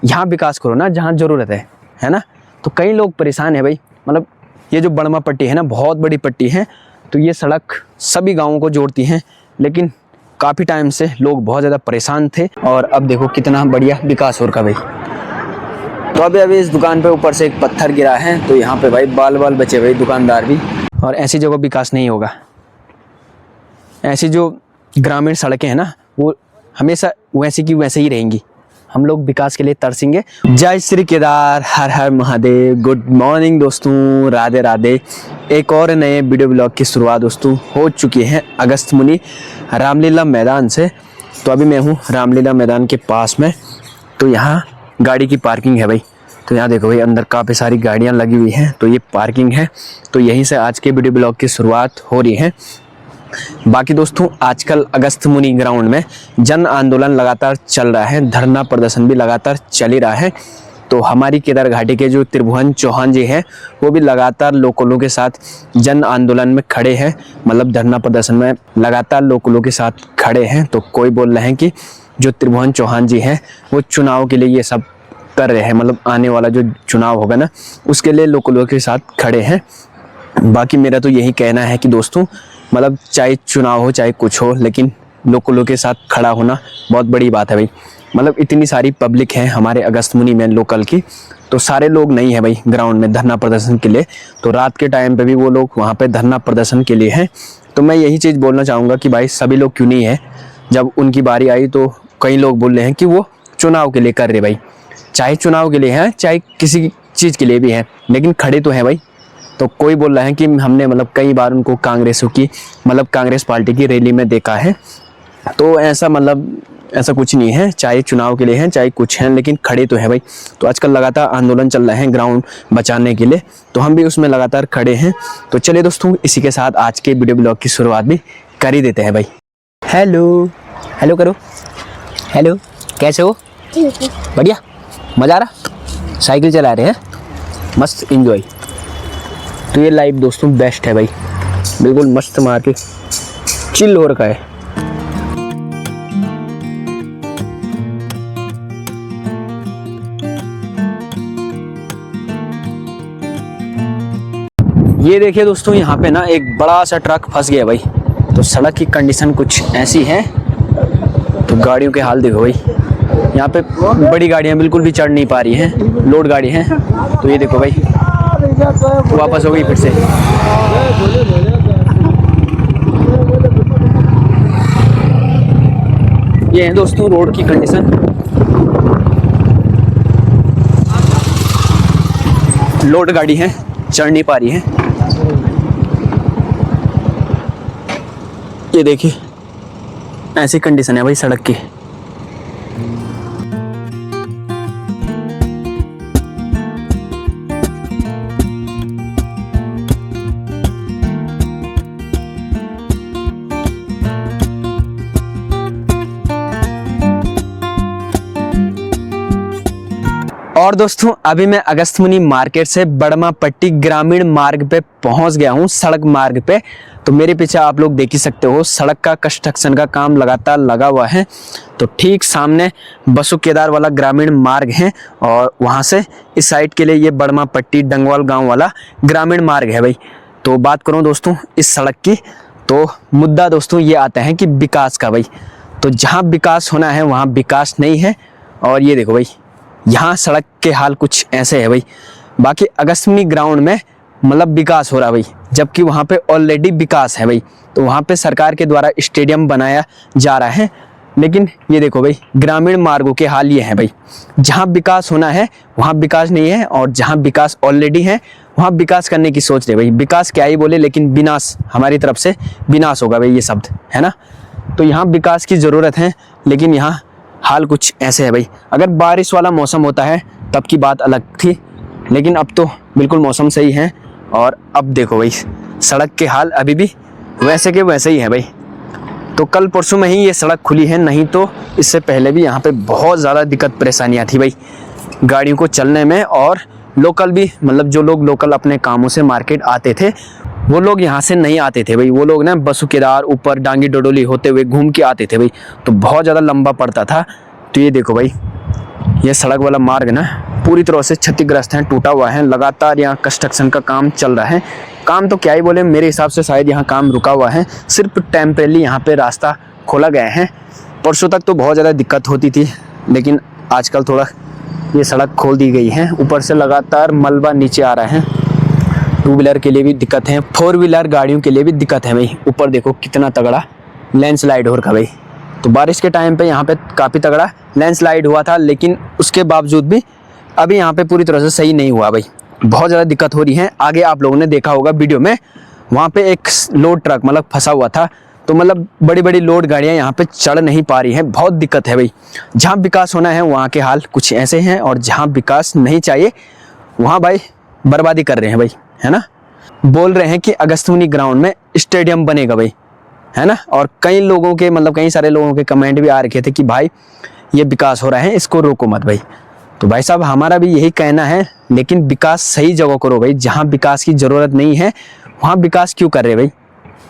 यहाँ विकास करो ना जहाँ ज़रूरत है ना। तो कई लोग परेशान है भाई, मतलब ये जो बड़मा पट्टी है ना बहुत बड़ी पट्टी है, तो ये सड़क सभी गाँवों को जोड़ती हैं, लेकिन काफ़ी टाइम से लोग बहुत ज़्यादा परेशान थे और अब देखो कितना बढ़िया विकास हो रखा भाई। तो अभी इस दुकान पे ऊपर से एक पत्थर गिरा है, तो यहाँ पे भाई बाल बचे भाई दुकानदार भी। और ऐसी जगह विकास नहीं होगा, ऐसी जो ग्रामीण सड़कें हैं ना वो हमेशा वैसी की वैसे ही रहेंगी। हम लोग विकास के लिए तरसेंगे। जय श्री केदार, हर हर महादेव। गुड मॉर्निंग दोस्तों, राधे राधे। एक और नए वीडियो ब्लॉग की शुरुआत दोस्तों हो चुकी है अगस्त मुनि रामलीला मैदान से। तो अभी मैं हूँ रामलीला मैदान के पास में, तो यहाँ गाड़ी की पार्किंग है भाई। तो यहाँ देखो भाई अंदर काफ़ी सारी गाड़ियाँ लगी हुई हैं, तो ये पार्किंग है। तो यहीं से आज के वीडियो ब्लॉग की शुरुआत हो रही है। बाकी दोस्तों आजकल अगस्त मुनि ग्राउंड में जन आंदोलन लगातार चल रहा है, धरना प्रदर्शन भी लगातार चल ही रहा है। तो हमारी केदार घाटी के जो त्रिभुवन चौहान जी हैं वो भी लगातार लोकलों के साथ जन आंदोलन में खड़े हैं, मतलब धरना प्रदर्शन में लगातार लोकलों के साथ खड़े हैं। तो कोई बोल रहे हैं कि जो त्रिभुवन चौहान जी हैं वो चुनाव के लिए ये सब कर रहे हैं, मतलब आने वाला जो चुनाव होगा ना उसके लिए लोकलों के साथ खड़े हैं। बाकी मेरा तो यही कहना है कि दोस्तों मतलब चाहे चुनाव हो चाहे कुछ हो, लेकिन लोकलों के साथ खड़ा होना बहुत बड़ी बात है भाई। मतलब इतनी सारी पब्लिक है हमारे अगस्त मुनि में लोकल की, तो सारे लोग नहीं है भाई ग्राउंड में धरना प्रदर्शन के लिए। तो रात के टाइम पे भी वो लोग वहाँ पे धरना प्रदर्शन के लिए हैं। तो मैं यही चीज़ बोलना चाहूँगा कि भाई सभी लोग क्यों नहीं है, जब उनकी बारी आई तो कई लोग बोल रहे हैं कि वो चुनाव के लिए कर रहे भाई, चाहे चुनाव के लिए हैं चाहे किसी चीज़ के लिए भी हैं, लेकिन खड़े तो हैं भाई। तो कोई बोल रहा है कि हमने मतलब कई बार उनको कांग्रेस की मतलब कांग्रेस पार्टी की रैली में देखा है, तो ऐसा मतलब ऐसा कुछ नहीं है, चाहे चुनाव के लिए हैं चाहे कुछ हैं, लेकिन खड़े तो हैं भाई। तो आजकल लगातार आंदोलन चल रहे हैं ग्राउंड बचाने के लिए, तो हम भी उसमें लगातार खड़े हैं। तो चलिए दोस्तों इसी के साथ आज के वीडियो ब्लॉग की शुरुआत भी कर ही देते हैं भाई। हेलो हेलो करो, हेलो कैसे हो? बढ़िया, मज़ा आ रहा? साइकिल चला रहे हैं, मस्त इंजॉय। तो ये लाइफ दोस्तों बेस्ट है भाई, बिल्कुल मस्त मार के चिल हो रखा है। ये देखिए दोस्तों यहाँ पे ना एक बड़ा सा ट्रक फंस गया भाई। तो सड़क की कंडीशन कुछ ऐसी है, तो गाड़ियों के हाल देखो भाई। यहाँ पे बड़ी गाड़ियाँ बिल्कुल भी चढ़ नहीं पा रही हैं, लोड गाड़ी हैं। तो ये देखो भाई वापस हो गई फिर से। ये है दोस्तों रोड की कंडीशन। लोड गाड़ी है, चढ़ नहीं पा रही है। ये देखिए ऐसी कंडीशन है भाई सड़क की। और दोस्तों अभी मैं अगस्त मुनि मार्केट से बड़मा पट्टी ग्रामीण मार्ग पे पहुंच गया हूं, सड़क मार्ग पे। तो मेरे पीछे आप लोग देख ही सकते हो सड़क का कंस्ट्रक्शन का काम लगातार लगा हुआ है। तो ठीक सामने बसु केदार वाला ग्रामीण मार्ग है और वहां से इस साइड के लिए ये बड़मा पट्टी डंगवाल गांव वाला ग्रामीण मार्ग है भाई। तो बात करूं दोस्तों इस सड़क की, तो मुद्दा दोस्तों ये आता है कि विकास का भाई। तो जहाँ विकास होना है वहाँ विकास नहीं है। और ये देखो भाई यहाँ सड़क के हाल कुछ ऐसे है भाई। बाकी अगस्त मुनि ग्राउंड में मतलब विकास हो रहा है भाई, जबकि वहाँ पे ऑलरेडी विकास है भाई। तो वहाँ पे सरकार के द्वारा स्टेडियम बनाया जा रहा है, लेकिन ये देखो भाई ग्रामीण मार्गों के हाल ये हैं भाई। जहाँ विकास होना है वहाँ विकास नहीं है, और जहाँ विकास ऑलरेडी है वहाँ विकास करने की सोच रहे भाई। विकास क्या ही बोले, लेकिन विनाश हमारी तरफ से विनाश होगा भाई, ये शब्द है ना। तो यहाँ विकास की ज़रूरत है, लेकिन यहाँ हाल कुछ ऐसे है भाई। अगर बारिश वाला मौसम होता है तब की बात अलग थी, लेकिन अब तो बिल्कुल मौसम सही है। और अब देखो भाई सड़क के हाल अभी भी वैसे के वैसे ही है भाई। तो कल परसों में ही ये सड़क खुली है, नहीं तो इससे पहले भी यहाँ पे बहुत ज़्यादा दिक्कत परेशानियाँ थी भाई गाड़ियों को चलने में। और लोकल भी, मतलब जो लोग लोकल अपने कामों से मार्केट आते थे वो लोग यहाँ से नहीं आते थे भाई। वो लोग ना बसु केदार ऊपर डांगी डोडोली होते हुए घूम के आते थे भाई। तो बहुत ज़्यादा लंबा पड़ता था। तो ये देखो भाई ये सड़क वाला मार्ग ना पूरी तरह से क्षतिग्रस्त है, टूटा हुआ है। लगातार यहाँ कंस्ट्रक्शन का काम चल रहा है। काम तो क्या ही बोले, मेरे हिसाब से शायद यहाँ काम रुका हुआ है, सिर्फ टेम्परेरी यहाँ पे रास्ता खोला गया है। परसों तक तो बहुत ज़्यादा दिक्कत होती थी, लेकिन आजकल थोड़ा ये सड़क खोल दी गई है। ऊपर से लगातार मलबा नीचे आ रहा है। 2 व्हीलर के लिए भी दिक्कत है, 4 व्हीलर गाड़ियों के लिए भी दिक्कत है भाई। ऊपर देखो कितना तगड़ा लैंडस्लाइड हो रखा भाई। तो बारिश के टाइम पे यहाँ पे काफ़ी तगड़ा लैंडस्लाइड हुआ था, लेकिन उसके बावजूद भी अभी यहाँ पे पूरी तरह से सही नहीं हुआ भाई। बहुत ज़्यादा दिक्कत हो रही है। आगे आप लोगों ने देखा होगा वीडियो में, वहाँ पे एक लोड ट्रक मतलब फंसा हुआ था, तो मतलब बड़ी बड़ी लोड गाड़ियाँ यहाँ पे चढ़ नहीं पा रही हैं। बहुत दिक्कत है भाई। जहाँ विकास होना है वहाँ के हाल कुछ ऐसे हैं, और जहाँ विकास नहीं चाहिए वहाँ भाई बर्बादी कर रहे हैं भाई, है ना। बोल रहे हैं कि अगस्तमुनि ग्राउंड में स्टेडियम बनेगा भाई, है ना। और कई लोगों के मतलब कई सारे लोगों के कमेंट भी आ रखे थे कि भाई ये विकास हो रहा है, इसको रोको मत भाई। तो भाई साहब हमारा भी यही कहना है, लेकिन विकास सही जगह करो भाई। जहाँ विकास की ज़रूरत नहीं है वहाँ विकास क्यों कर रहे भाई।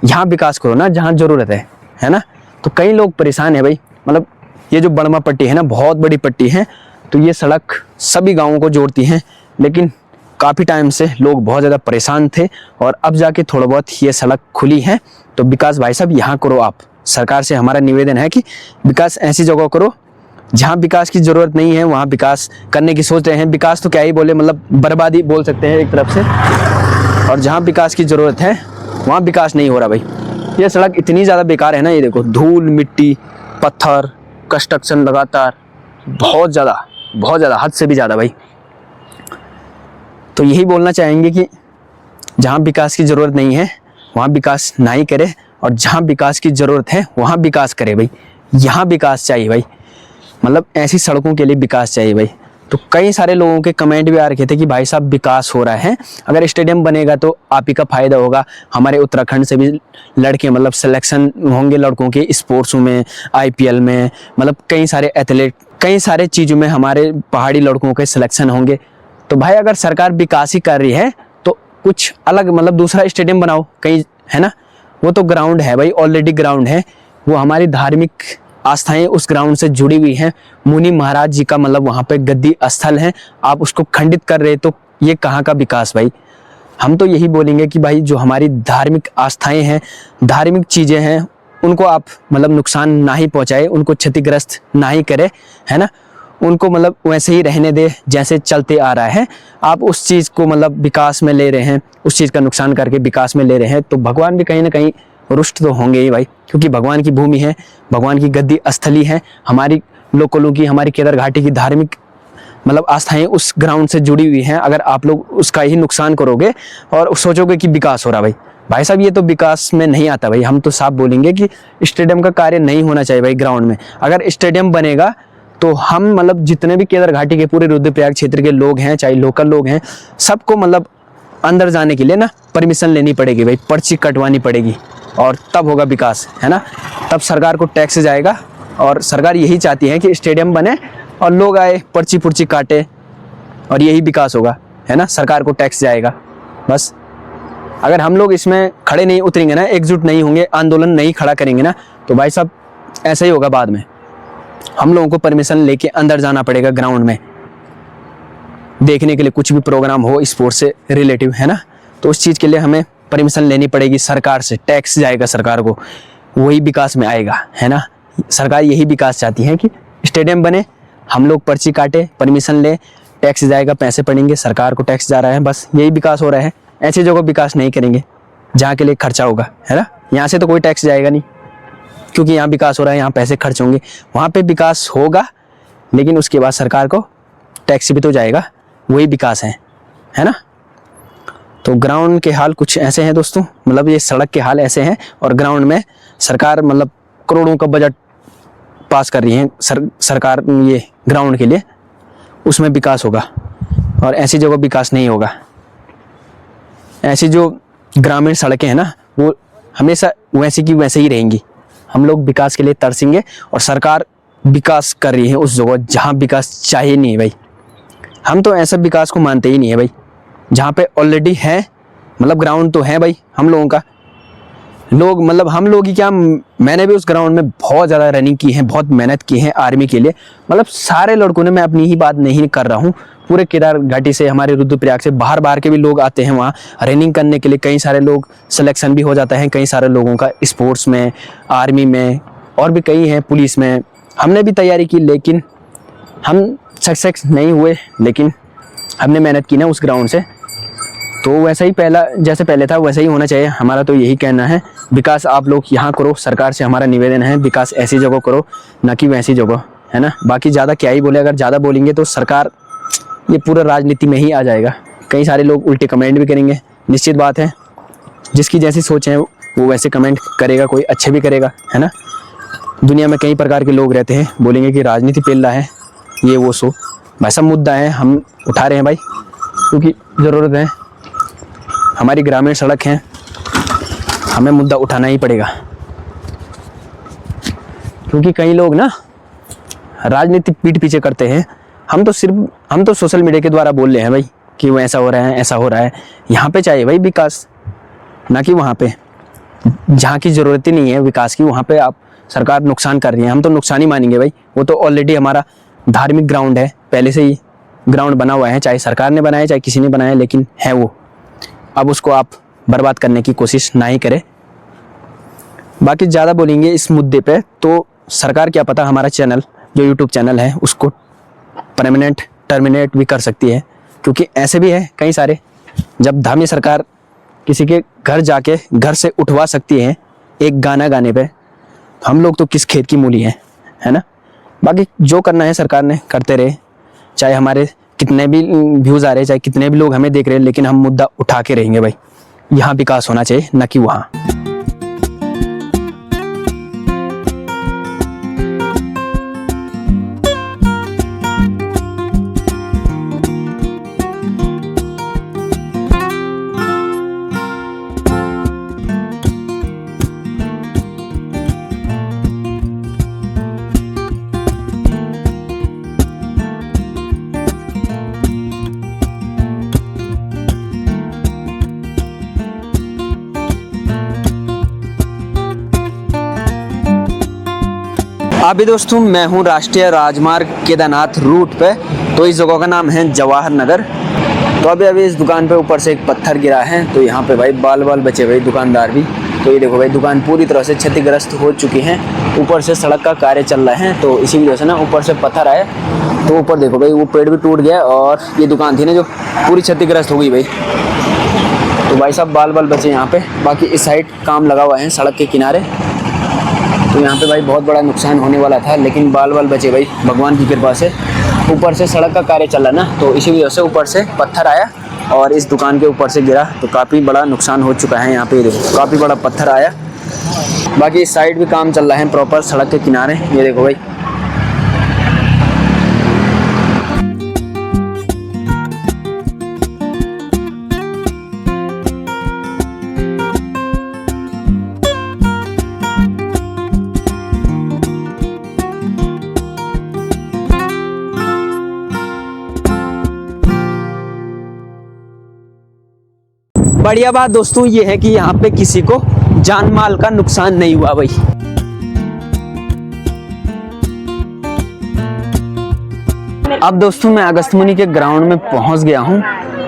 यहाँ विकास करो ना जहाँ ज़रूरत है ना। तो कई लोग परेशान है भाई। मतलब ये जो बड़मा पट्टी है ना, बहुत बड़ी पट्टी है। तो ये सड़क सभी गाँवों को जोड़ती है, लेकिन काफ़ी टाइम से लोग बहुत ज़्यादा परेशान थे, और अब जाके थोड़ा बहुत ये सड़क खुली है। तो विकास भाई साहब यहाँ करो आप। सरकार से हमारा निवेदन है कि विकास ऐसी जगह करो जहाँ विकास की ज़रूरत नहीं है, वहाँ विकास करने की सोच रहे हैं। विकास तो क्या ही बोले, मतलब बर्बादी बोल सकते हैं एक तरफ से। और जहाँ विकास की ज़रूरत है वहाँ विकास नहीं हो रहा भाई। ये सड़क इतनी ज़्यादा बेकार है ना, ये देखो धूल मिट्टी पत्थर कंस्ट्रक्शन लगातार, बहुत ज़्यादा हद से भी ज़्यादा भाई। तो यही बोलना चाहेंगे कि जहाँ विकास की ज़रूरत नहीं है वहाँ विकास ना ही करे, और जहाँ विकास की ज़रूरत है वहाँ विकास करे भाई। यहाँ विकास चाहिए भाई, मतलब ऐसी सड़कों के लिए विकास चाहिए भाई। तो कई सारे लोगों के कमेंट भी आ रखे थे कि भाई साहब विकास हो रहा है, अगर स्टेडियम बनेगा तो आप ही का फ़ायदा होगा। हमारे उत्तराखंड से भी लड़के मतलब सिलेक्शन होंगे लड़कों के स्पोर्ट्स में, IPL में, मतलब कई सारे एथलीट, कई सारे चीज़ों में हमारे पहाड़ी लड़कों के सिलेक्शन होंगे। तो भाई अगर सरकार विकास ही कर रही है तो कुछ अलग मतलब दूसरा स्टेडियम बनाओ कहीं, है ना। वो तो ग्राउंड है भाई, ऑलरेडी ग्राउंड है। वो हमारी धार्मिक आस्थाएं उस ग्राउंड से जुड़ी हुई हैं। मुनि महाराज जी का मतलब वहाँ पे गद्दी स्थल है, आप उसको खंडित कर रहे, तो ये कहाँ का विकास भाई। हम तो यही बोलेंगे कि भाई जो हमारी धार्मिक आस्थाएं हैं, धार्मिक चीज़ें हैं, उनको आप मतलब नुकसान ना ही पहुँचाए, उनको क्षतिग्रस्त ना ही करे, है ना। उनको मतलब वैसे ही रहने दे जैसे चलते आ रहा है। आप उस चीज़ को मतलब विकास में ले रहे हैं, उस चीज़ का नुकसान करके विकास में ले रहे हैं, तो भगवान भी कहीं ना कहीं रुष्ट तो होंगे ही भाई, क्योंकि भगवान की भूमि है, भगवान की गद्दी स्थली है। हमारी लोकलों की, हमारी केदार घाटी की धार्मिक मतलब आस्थाएं उस ग्राउंड से जुड़ी हुई हैं। अगर आप लोग उसका ही नुकसान करोगे और सोचोगे कि विकास हो रहा भाई साहब, ये तो विकास में नहीं आता भाई। हम तो साफ बोलेंगे कि स्टेडियम का कार्य नहीं होना चाहिए भाई ग्राउंड में। अगर स्टेडियम बनेगा तो हम मतलब जितने भी केदार घाटी के पूरे रुद्रप्रयाग क्षेत्र के लोग हैं, चाहे लोकल लोग हैं, सबको मतलब अंदर जाने के लिए ना परमिशन लेनी पड़ेगी भाई, पर्ची कटवानी पड़ेगी, और तब होगा विकास, है ना। तब सरकार को टैक्स जाएगा, और सरकार यही चाहती है कि स्टेडियम बने और लोग आए पर्ची पुर्ची काटे, और यही विकास होगा, है ना। सरकार को टैक्स जाएगा बस। अगर हम लोग इसमें खड़े नहीं उतरेंगे ना, एकजुट नहीं होंगे, आंदोलन नहीं खड़ा करेंगे ना, तो भाई साहब ऐसा ही होगा। बाद में हम लोगों को परमिशन लेके अंदर जाना पड़ेगा ग्राउंड में देखने के लिए, कुछ भी प्रोग्राम हो स्पोर्ट्स से रिलेटिव, है ना। तो उस चीज़ के लिए हमें परमिशन लेनी पड़ेगी सरकार से, टैक्स जाएगा सरकार को, वही विकास में आएगा, है ना। सरकार यही विकास चाहती है कि स्टेडियम बने, हम लोग पर्ची काटे, परमिशन ले, टैक्स जाएगा, पैसे पड़ेंगे, सरकार को टैक्स जा रहा है, बस यही विकास हो रहा है। ऐसी जगह विकास नहीं करेंगे जहाँ के लिए खर्चा होगा, है ना। यहाँ से तो कोई टैक्स जाएगा नहीं, क्योंकि यहाँ विकास हो रहा है, यहाँ पैसे खर्च होंगे। वहाँ पे विकास होगा, लेकिन उसके बाद सरकार को टैक्स भी तो जाएगा, वही विकास है ना। तो ग्राउंड के हाल कुछ ऐसे हैं दोस्तों, मतलब ये सड़क के हाल ऐसे हैं, और ग्राउंड में सरकार मतलब करोड़ों का बजट पास कर रही है सरकार ये ग्राउंड के लिए, उसमें विकास होगा, और ऐसी जगह विकास नहीं होगा। ऐसी जो ग्रामीण सड़कें हैं ना, वो हमेशा वैसी की वैसे ही रहेंगी। हम लोग विकास के लिए तरसेंगे, और सरकार विकास कर रही है उस जगह जहाँ विकास चाहिए नहीं है भाई। हम तो ऐसा विकास को मानते ही नहीं है भाई, जहाँ पे ऑलरेडी है, मतलब ग्राउंड तो है भाई हम लोगों का, लोग, मतलब हम लोग ही क्या, मैंने भी उस ग्राउंड में बहुत ज़्यादा रनिंग की है, बहुत मेहनत की है आर्मी के लिए। मतलब सारे लड़कों ने, मैं अपनी ही बात नहीं कर रहा हूँ, पूरे केदार घाटी से, हमारे रुद्रप्रयाग से बाहर बाहर के भी लोग आते हैं वहाँ रनिंग करने के लिए। कई सारे लोग सिलेक्शन भी हो जाता है, कई सारे लोगों का स्पोर्ट्स में, आर्मी में, और भी कई हैं, पुलिस में। हमने भी तैयारी की लेकिन हम सक्सेस नहीं हुए, लेकिन हमने मेहनत की ना उस ग्राउंड से, तो वैसा ही जैसे पहले था वैसा ही होना चाहिए। हमारा तो यही कहना है, विकास आप लोग यहाँ करो, सरकार से हमारा निवेदन है, विकास ऐसी जगह करो ना कि वैसी जगह, है ना। बाकी ज़्यादा क्या ही बोले, अगर ज़्यादा बोलेंगे तो सरकार ये पूरा राजनीति में ही आ जाएगा। कई सारे लोग उल्टे कमेंट भी करेंगे, निश्चित बात है, जिसकी जैसी सोच है वो वैसे कमेंट करेगा, कोई अच्छे भी करेगा, है ना। दुनिया में कई प्रकार के लोग रहते हैं, बोलेंगे कि राजनीति पेल रहा है, ये वो सो। वैसा मुद्दा है, हम उठा रहे हैं भाई, क्योंकि ज़रूरत है, हमारी ग्रामीण सड़क है, हमें मुद्दा उठाना ही पड़ेगा। क्योंकि कई लोग ना राजनीति पीठ पीछे करते हैं, हम तो सोशल मीडिया के द्वारा बोल रहे हैं भाई कि वो ऐसा हो रहा है, ऐसा हो रहा है। यहाँ पे चाहिए भाई विकास, ना कि वहाँ पे जहाँ की ज़रूरत ही नहीं है विकास की, वहाँ पे आप सरकार नुकसान कर रही है। हम तो नुकसान ही मानेंगे भाई, वो तो ऑलरेडी हमारा धार्मिक ग्राउंड है, पहले से ही ग्राउंड बना हुआ है, चाहे सरकार ने बनाया चाहे किसी ने बनाया, लेकिन है वो। अब उसको आप बर्बाद करने की कोशिश ना ही करें। बाकी ज़्यादा बोलेंगे इस मुद्दे पे तो सरकार क्या पता हमारा चैनल, जो यूट्यूब चैनल है, उसको परमानेंट टर्मिनेट भी कर सकती है। क्योंकि ऐसे भी है कई सारे, जब धामी सरकार किसी के घर जाके घर से उठवा सकती है एक गाना गाने पे, हम लोग तो किस खेत की मूली हैं, है ना। बाकी जो करना है सरकार ने करते रहे, चाहे हमारे कितने भी व्यूज़ आ रहे, चाहे कितने भी लोग हमें देख रहे हैं, लेकिन हम मुद्दा उठा के रहेंगे भाई। यहाँ विकास होना चाहिए, ना कि वहाँ। अभी दोस्तों मैं हूँ राष्ट्रीय राजमार्ग केदारनाथ रूट पे, तो इस जगह का नाम है जवाहर नगर। तो अभी इस दुकान पे ऊपर से एक पत्थर गिरा है, तो यहाँ पे भाई बाल बचे भाई दुकानदार भी। तो ये देखो भाई दुकान पूरी तरह से क्षतिग्रस्त हो चुकी है, ऊपर से सड़क का कार्य चल रहा है, तो इसी वजह से ना ऊपर से पत्थर आए, तो ऊपर देखो भाई वो पेड़ भी टूट गया, और ये दुकान थी ना जो पूरी क्षतिग्रस्त हो गई भाई। तो भाई साहब बाल बचे यहाँ पे। बाकी इस साइड काम लगा हुआ है सड़क के किनारे, तो यहाँ पे भाई बहुत बड़ा नुकसान होने वाला था, लेकिन बाल बचे भाई भगवान की कृपा से। ऊपर से सड़क का कार्य चल रहा ना, तो इसी वजह से ऊपर से पत्थर आया और इस दुकान के ऊपर से गिरा, तो काफ़ी बड़ा नुकसान हो चुका है। यहाँ पे देखो काफ़ी बड़ा पत्थर आया। बाकी इस साइड भी काम चल रहा है प्रॉपर सड़क के किनारे, ये देखो भाई। बढ़िया बात दोस्तों ये है कि यहाँ पे किसी को जान माल का नुकसान नहीं हुआ भाई। अब दोस्तों मैं अगस्त्यमुनि के ग्राउंड में पहुंच गया हूँ,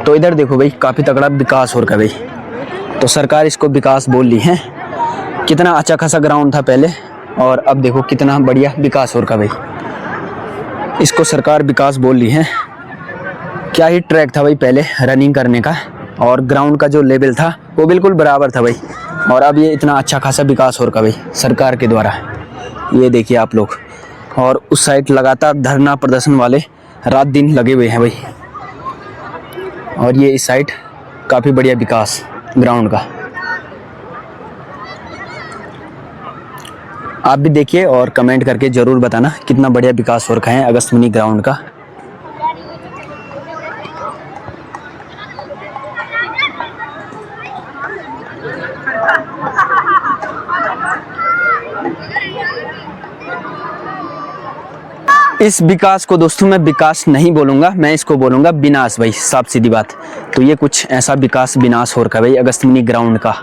तो इधर देखो भाई काफी तगड़ा विकास हो रहा है भाई। तो सरकार इसको विकास बोल रही है। कितना अच्छा खासा ग्राउंड था पहले, और अब देखो कितना बढ़िया विकास हो रहा है भाई। इसको सरकार विकास बोल रही है। क्या ही ट्रैक था भाई पहले रनिंग करने का, और ग्राउंड का जो लेवल था वो बिल्कुल बराबर था भाई, और अब ये इतना अच्छा खासा विकास हो रहा भाई सरकार के द्वारा। ये देखिए आप लोग, और उस साइड लगातार धरना प्रदर्शन वाले रात दिन लगे हुए हैं भाई। और ये इस साइड काफ़ी बढ़िया विकास ग्राउंड का। आप भी देखिए और कमेंट करके ज़रूर बताना कितना बढ़िया विकास हो रखा है अगस्त्यमुनि ग्राउंड का। इस विकास को दोस्तों मैं विकास नहीं बोलूँगा, मैं इसको बोलूँगा विनाश भाई, साफ सीधी बात। तो ये कुछ ऐसा विकास विनाश हो रखा है भाई अगस्त्यमुनि ग्राउंड का।